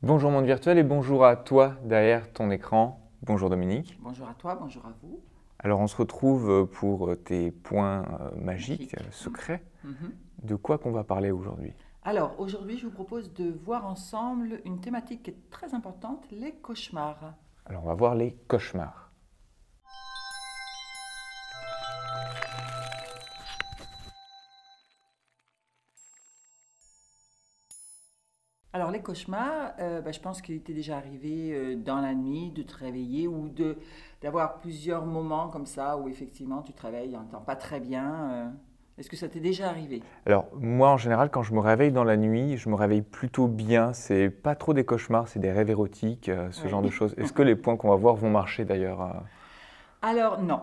Bonjour monde virtuel et bonjour à toi derrière ton écran. Bonjour Dominique. Bonjour à toi, bonjour à vous. Alors on se retrouve pour tes points magiques, Magique. secrets. Mhm. De quoi qu'on va parler aujourd'hui? Alors, aujourd'hui, je vous propose de voir ensemble une thématique qui est très importante, les cauchemars. Alors on va voir les cauchemars. Alors, les cauchemars, je pense qu'il t'est déjà arrivé dans la nuit de te réveiller ou d'avoir plusieurs moments comme ça où effectivement tu te réveilles, n'entends pas très bien. Est-ce que ça t'est déjà arrivé? Alors moi en général quand je me réveille dans la nuit, je me réveille plutôt bien. C'est pas trop des cauchemars, c'est des rêves érotiques, ce genre de Oui. choses. Est-ce que les points qu'on va voir vont marcher d'ailleurs? Alors, non.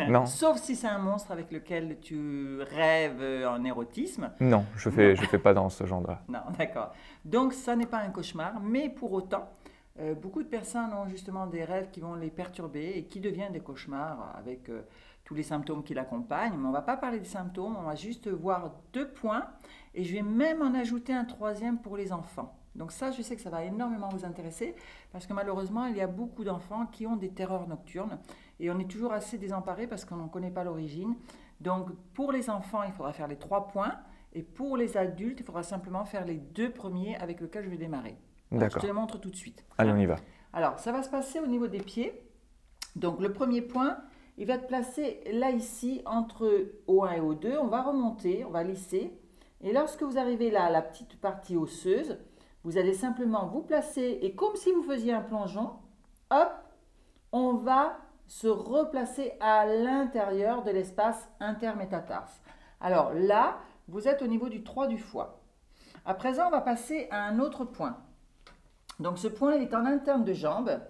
Non? Sauf si c'est un monstre avec lequel tu rêves en érotisme. Non, Non. je fais pas dans ce genre-là. Non, d'accord. Donc, ça n'est pas un cauchemar, mais pour autant, beaucoup de personnes ont justement des rêves qui vont les perturber et qui deviennent des cauchemars avec tous les symptômes qui l'accompagnent. Mais on ne va pas parler des symptômes, on va juste voir deux points et je vais même en ajouter un troisième pour les enfants. Donc ça, je sais que ça va énormément vous intéresser parce que malheureusement, il y a beaucoup d'enfants qui ont des terreurs nocturnes et on est toujours assez désemparés parce qu'on n'en connaît pas l'origine. Donc pour les enfants, il faudra faire les trois points. Et pour les adultes, il faudra simplement faire les deux premiers avec lesquels je vais démarrer. Alors, je te D'accord. les montre tout de suite. Allez, on y va. Alors, ça va se passer au niveau des pieds. Donc, le premier point, il va te placer là, ici, entre O1 et O2. On va remonter, on va lisser. Et lorsque vous arrivez là, à la petite partie osseuse, vous allez simplement vous placer, et comme si vous faisiez un plongeon, hop, on va se replacer à l'intérieur de l'espace intermétatarse. Alors là, vous êtes au niveau du 3 du foie. À présent, on va passer à un autre point. Donc ce point, il est en interne de jambe,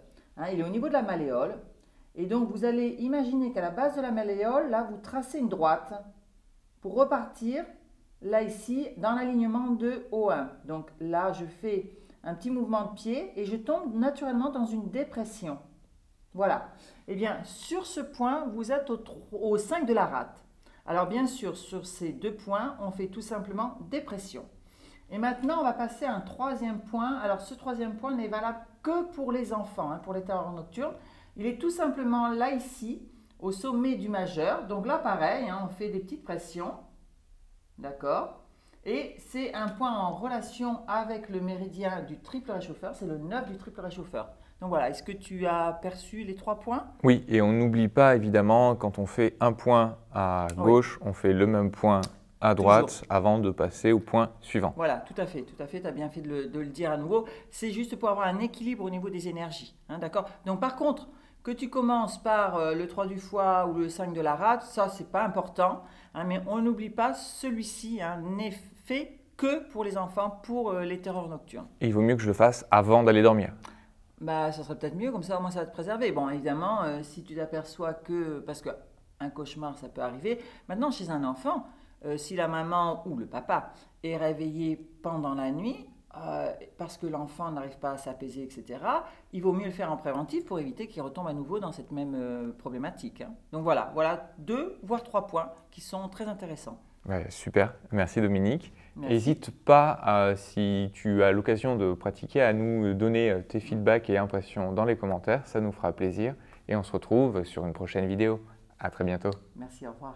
il est au niveau de la malléole. Et donc vous allez imaginer qu'à la base de la malléole, là, vous tracez une droite pour repartir, là, ici, dans l'alignement de O1. Donc là, je fais un petit mouvement de pied et je tombe naturellement dans une dépression. Voilà. Eh bien, sur ce point, vous êtes au 5 de la rate. Alors bien sûr, sur ces deux points, on fait tout simplement dépression. Et maintenant, on va passer à un troisième point. Alors ce troisième point n'est valable que pour les enfants, pour les terreurs nocturnes. Il est tout simplement là, ici, au sommet du majeur. Donc là, pareil, on fait des petites pressions. D'accord? Et c'est un point en relation avec le méridien du triple réchauffeur. C'est le 9 du triple réchauffeur. Donc voilà, est-ce que tu as perçu les trois points? Oui, et on n'oublie pas évidemment, quand on fait un point à Oui, gauche, on fait le même point à toujours. droite avant de passer au point suivant. Voilà, tout à fait, tu as bien fait de le dire à nouveau. C'est juste pour avoir un équilibre au niveau des énergies, d'accord? Donc par contre, que tu commences par le 3 du foie ou le 5 de la rate, ça c'est pas important, mais on n'oublie pas celui-ci n'est fait que pour les enfants, pour les terreurs nocturnes. Et il vaut mieux que je le fasse avant d'aller dormir. Bah, ça serait peut-être mieux, comme ça au moins ça va te préserver. Bon, évidemment, si tu t'aperçois que, parce qu'un cauchemar ça peut arriver, maintenant chez un enfant, si la maman ou le papa est réveillé pendant la nuit, parce que l'enfant n'arrive pas à s'apaiser, etc., il vaut mieux le faire en préventif pour éviter qu'il retombe à nouveau dans cette même problématique. Donc voilà deux voire trois points qui sont très intéressants. Ouais, super, merci Dominique. Merci. N'hésite pas, si tu as l'occasion de pratiquer, à nous donner tes feedbacks et impressions dans les commentaires, ça nous fera plaisir. Et on se retrouve sur une prochaine vidéo. À très bientôt. Merci, au revoir.